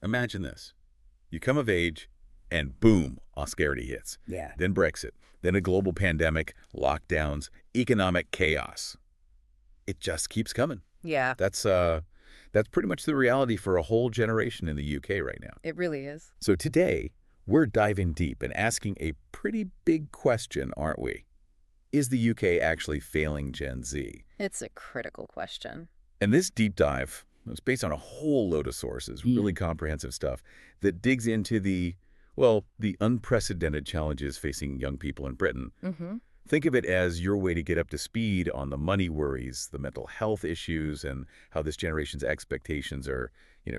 Imagine this. You come of age, and boom, austerity hits. Yeah. Then Brexit. Then a global pandemic, lockdowns, economic chaos. It just keeps coming. Yeah, That's pretty much the reality for a whole generation in the UK right now. it really is. So today, we're diving deep and asking a pretty big question, aren't we? Is the UK actually failing Gen Z? It's a critical question. And this deep dive is based on a whole load of sources, really comprehensive stuff, that digs into the unprecedented challenges facing young people in Britain. Mm-hmm. Think of it as your way to get up to speed on the money worries, the mental health issues, and how this generation's expectations are,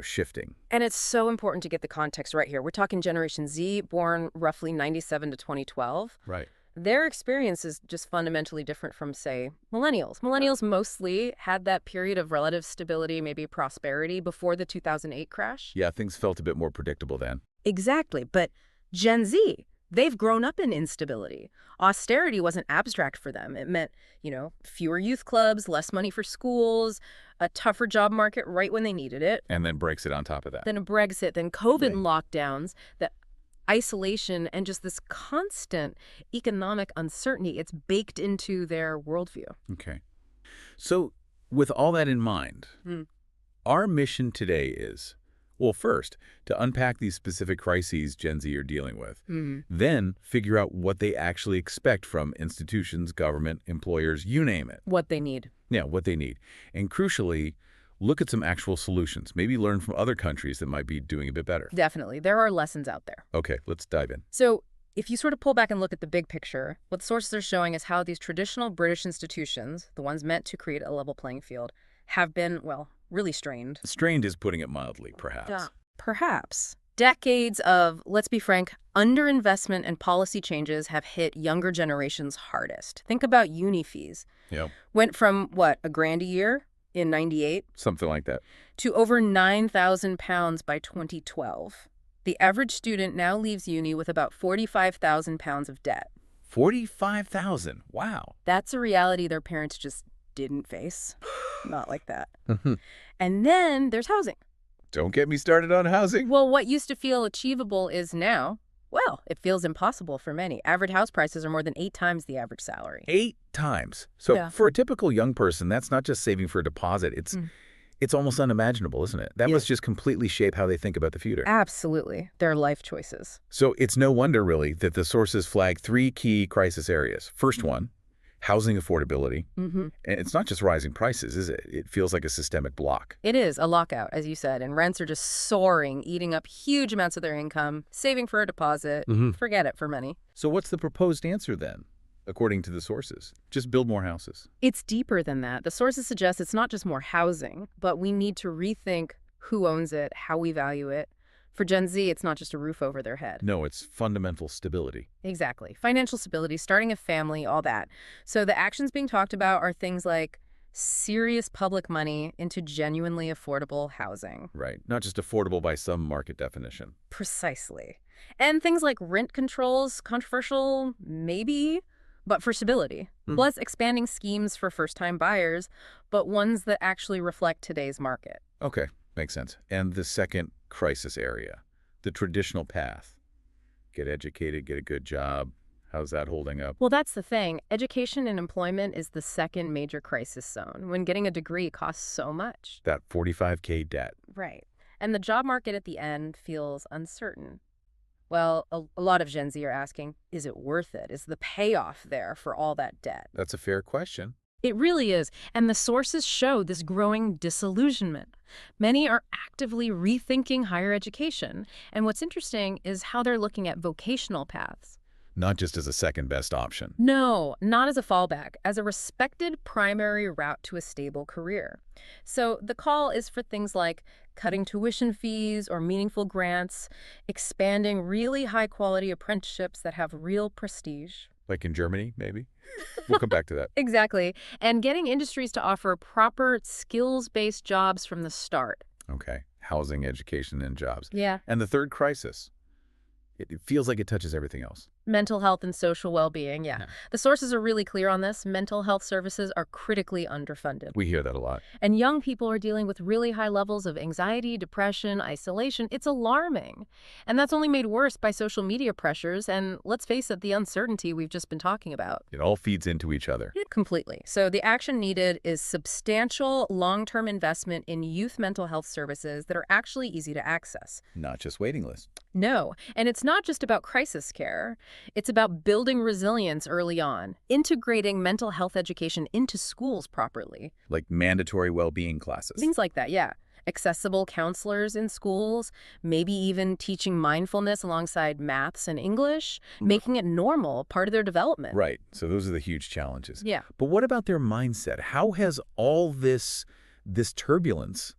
shifting. And it's so important to get the context right here. We're talking Generation Z, born roughly 97 to 2012. Right. Their experience is just fundamentally different from, say, millennials. Millennials mostly had that period of relative stability, maybe prosperity, before the 2008 crash. Yeah, things felt a bit more predictable then. Exactly. But Gen Z, they've grown up in instability. Austerity wasn't abstract for them. It meant, fewer youth clubs, less money for schools, a tougher job market right when they needed it. And then Brexit on top of that. Then a Brexit, then COVID and lockdowns, that isolation, and just this constant economic uncertainty. It's baked into their worldview. Okay. So with all that in mind, our mission today is, well, first, to unpack these specific crises Gen Z are dealing with, then figure out what they actually expect from institutions, government, employers, you name it. What they need. Yeah, what they need. And crucially, look at some actual solutions. Maybe learn from other countries that might be doing a bit better. Definitely. There are lessons out there. Okay, let's dive in. So if you sort of pull back and look at the big picture, what the sources are showing is how these traditional British institutions, the ones meant to create a level playing field, have been, well, really strained. Strained is putting it mildly, perhaps. Yeah. Perhaps. Decades of, let's be frank, underinvestment and policy changes have hit younger generations hardest. Think about uni fees. Yeah. Went from, what, $1,000 a year in 98? Something like that. To over £9,000 by 2012. The average student now leaves uni with about £45,000 of debt. 45,000. Wow. That's a reality their parents just didn't face. Not like that. And then there's housing. Don't get me started on housing. Well, what used to feel achievable is now, well, it feels impossible for many. Average house prices are more than 8 times the average salary. 8 times. So Yeah. for a typical young person, that's not just saving for a deposit. It's almost unimaginable, isn't it? That must just completely shape how they think about the future. Absolutely. Their life choices. So it's no wonder, really, that the sources flag 3 key crisis areas. First one, housing affordability. And it's not just rising prices, is it? It feels like a systemic block. It is a lockout, as you said, and rents are just soaring, eating up huge amounts of their income, saving for a deposit. Forget it for many. So what's the proposed answer then, according to the sources? Just build more houses. It's deeper than that. The sources suggest it's not just more housing, but we need to rethink who owns it, how we value it. For Gen Z, it's not just a roof over their head. No, it's fundamental stability. Exactly. Financial stability, starting a family, all that. So the actions being talked about are things like serious public money into genuinely affordable housing. Right. Not just affordable by some market definition. Precisely. And things like rent controls, controversial, maybe, but for stability. Plus expanding schemes for first-time buyers, but ones that actually reflect today's market. Okay, makes sense. And the second crisis area, the traditional path. Get educated, get a good job. How's that holding up? Well, that's the thing. Education and employment is the second major crisis zone, when getting a degree costs so much. That 45K debt. Right. And the job market at the end feels uncertain. Well, a lot of Gen Z are asking, is it worth it? Is the payoff there for all that debt? That's a fair question. It really is. And the sources show this growing disillusionment. Many are actively rethinking higher education. And what's interesting is how they're looking at vocational paths. Not just as a second best option. No, not as a fallback, as a respected primary route to a stable career. So the call is for things like cutting tuition fees or meaningful grants, expanding really high-quality apprenticeships that have real prestige. Like in Germany, maybe? We'll come back to that. Exactly. And getting industries to offer proper skills-based jobs from the start. Okay. Housing, education, and jobs. Yeah. And the third crisis. It feels like it touches everything else. Mental health and social well-being, yeah. Yeah. The sources are really clear on this. Mental health services are critically underfunded. We hear that a lot. And young people are dealing with really high levels of anxiety, depression, isolation. It's alarming. And that's only made worse by social media pressures and, let's face it, the uncertainty we've just been talking about. It all feeds into each other. Completely. So the action needed is substantial long-term investment in youth mental health services that are actually easy to access. Not just waiting lists. No, and it's not just about crisis care. It's about building resilience early on, integrating mental health education into schools properly. Like mandatory well-being classes. Things like that, yeah. Accessible counselors in schools, maybe even teaching mindfulness alongside maths and English, making it normal, part of their development. Right. So those are the huge challenges. Yeah. But what about their mindset? How has all this turbulence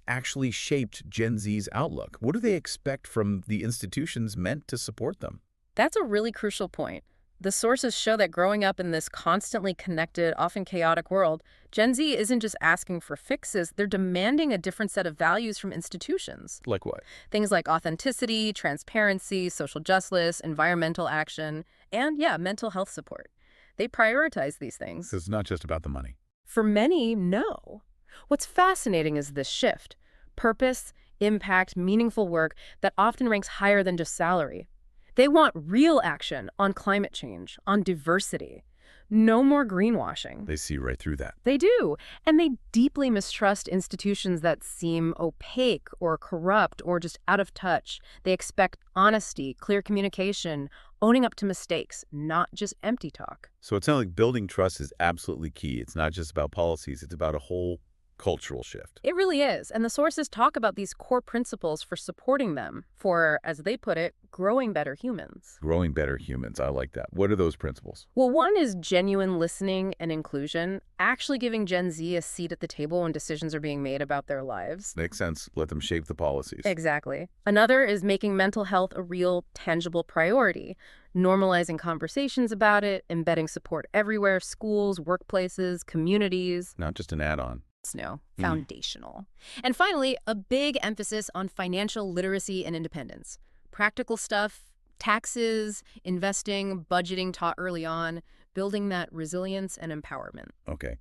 actually shaped Gen Z's outlook? What do they expect from the institutions meant to support them? That's a really crucial point. The sources show that growing up in this constantly connected, often chaotic world, Gen Z isn't just asking for fixes, they're demanding a different set of values from institutions. Like what? Things like authenticity, transparency, social justice, environmental action, and, yeah, mental health support. They prioritize these things. So it's not just about the money. For many, no. What's fascinating is this shift. Purpose, impact, meaningful work that often ranks higher than just salary. They want real action on climate change, on diversity. No more greenwashing. They see right through that. They do. And they deeply mistrust institutions that seem opaque or corrupt or just out of touch. They expect honesty, clear communication, owning up to mistakes, not just empty talk. So it sounds like building trust is absolutely key. It's not just about policies. It's about a whole cultural shift. It really is. And the sources talk about these core principles for supporting them, for, as they put it, growing better humans. Growing better humans. I like that. What are those principles? Well, one is genuine listening and inclusion, actually giving Gen Z a seat at the table when decisions are being made about their lives. Makes sense. Let them shape the policies. Exactly. Another is making mental health a real, tangible priority, normalizing conversations about it, embedding support everywhere, schools, workplaces, communities. Not just an add-on. No, foundational. And finally, a big emphasis on financial literacy and independence. Practical stuff, taxes, investing, budgeting taught early on, building that resilience and empowerment. Okay.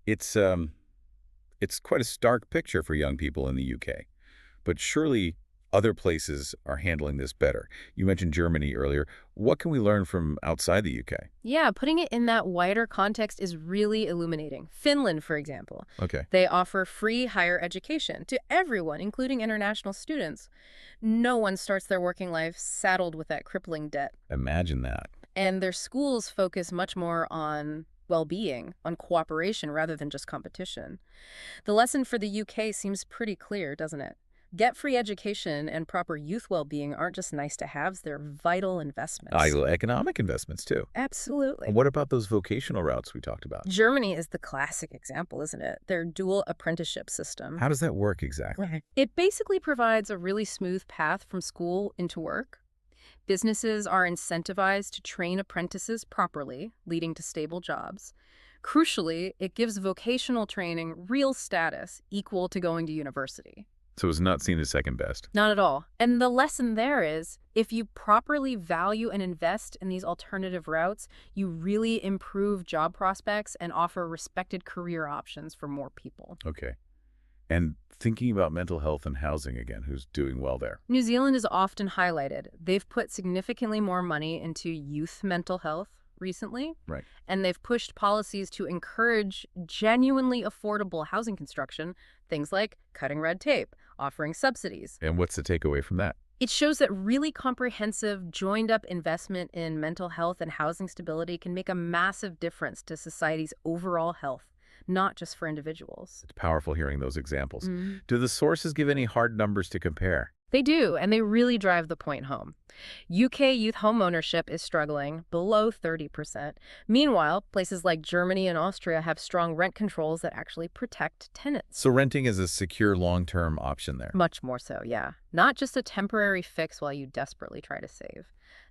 It's quite a stark picture for young people in the UK. But surely other places are handling this better. You mentioned Germany earlier. What can we learn from outside the UK? Yeah, putting it in that wider context is really illuminating. Finland, for example. Okay. They offer free higher education to everyone, including international students. No one starts their working life saddled with that crippling debt. Imagine that. And their schools focus much more on well-being, on cooperation rather than just competition. The lesson for the UK seems pretty clear, doesn't it? Get free education and proper youth well-being aren't just nice-to-haves, they're vital investments. Economic investments, too. Absolutely. And what about those vocational routes we talked about? Germany is the classic example, isn't it? Their dual apprenticeship system. How does that work exactly? It basically provides a really smooth path from school into work. Businesses are incentivized to train apprentices properly, leading to stable jobs. Crucially, it gives vocational training real status equal to going to university. So it's not seen as second best. Not at all. And the lesson there is, if you properly value and invest in these alternative routes, you really improve job prospects and offer respected career options for more people. Okay. And thinking about mental health and housing again, who's doing well there? New Zealand is often highlighted. They've put significantly more money into youth mental health recently. Right. And they've pushed policies to encourage genuinely affordable housing construction, things like cutting red tape, offering subsidies. And what's the takeaway from that? It shows that really comprehensive, joined-up investment in mental health and housing stability can make a massive difference to society's overall health, not just for individuals. It's powerful hearing those examples. Do the sources give any hard numbers to compare? They do, and they really drive the point home. UK youth home ownership is struggling, below 30%. Meanwhile, places like Germany and Austria have strong rent controls that actually protect tenants. So renting is a secure long-term option there. Much more so, yeah. Not just a temporary fix while you desperately try to save.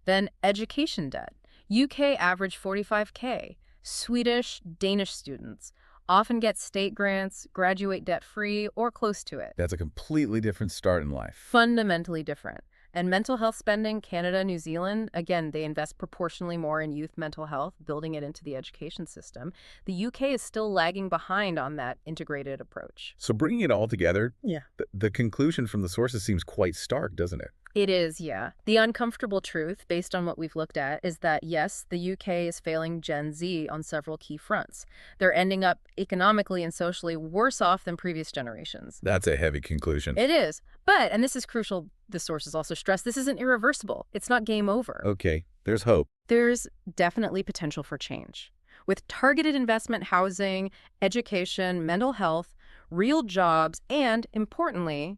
Then education debt. UK average 45K. Swedish, Danish students often get state grants, graduate debt-free, or close to it. That's a completely different start in life. Fundamentally different. And mental health spending, Canada, New Zealand, again, they invest proportionally more in youth mental health, building it into the education system. The UK is still lagging behind on that integrated approach. So bringing it all together, Yeah. the conclusion from the sources seems quite stark, doesn't it? It is, yeah. The uncomfortable truth, based on what we've looked at, is that, yes, the UK is failing Gen Z on several key fronts. They're ending up economically and socially worse off than previous generations. That's a heavy conclusion. It is. But, and this is crucial, the sources also stress, this isn't irreversible. It's not game over. Okay, there's hope. There's definitely potential for change. With targeted investment, housing, education, mental health, real jobs, and, importantly,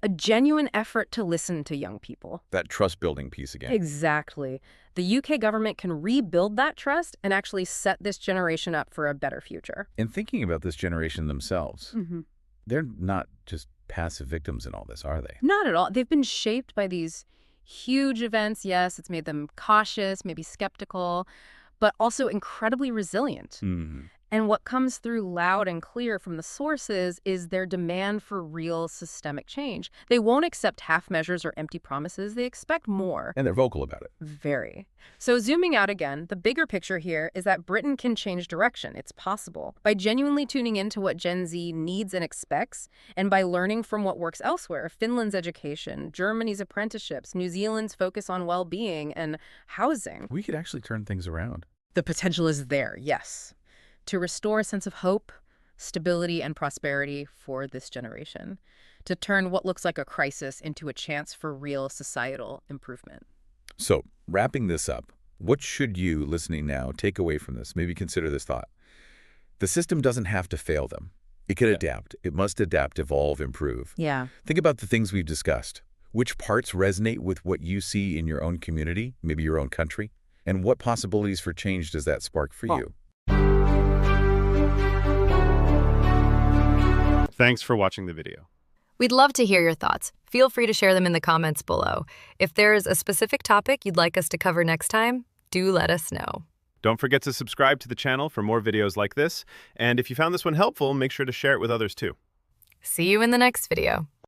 a genuine effort to listen to young people. That trust-building piece again. Exactly. The UK government can rebuild that trust and actually set this generation up for a better future. And thinking about this generation themselves, Mm-hmm. they're not just passive victims in all this, are they? Not at all. They've been shaped by these huge events. Yes, it's made them cautious, maybe skeptical, but also incredibly resilient. Mm-hmm. And what comes through loud and clear from the sources is their demand for real systemic change. They won't accept half measures or empty promises. They expect more. And they're vocal about it. Very. So zooming out again, the bigger picture here is that Britain can change direction. It's possible. By genuinely tuning into what Gen Z needs and expects, and by learning from what works elsewhere, Finland's education, Germany's apprenticeships, New Zealand's focus on well-being and housing. We could actually turn things around. The potential is there, yes, to restore a sense of hope, stability, and prosperity for this generation, to turn what looks like a crisis into a chance for real societal improvement. So, wrapping this up, what should you, listening now, take away from this? Maybe consider this thought. The system doesn't have to fail them. It can adapt. It must adapt, evolve, improve. Yeah. Think about the things we've discussed. Which parts resonate with what you see in your own community, maybe your own country? And what possibilities for change does that spark for you? Thanks for watching the video. We'd love to hear your thoughts. Feel free to share them in the comments below. If there's a specific topic you'd like us to cover next time, do let us know. Don't forget to subscribe to the channel for more videos like this. And if you found this one helpful, make sure to share it with others too. See you in the next video.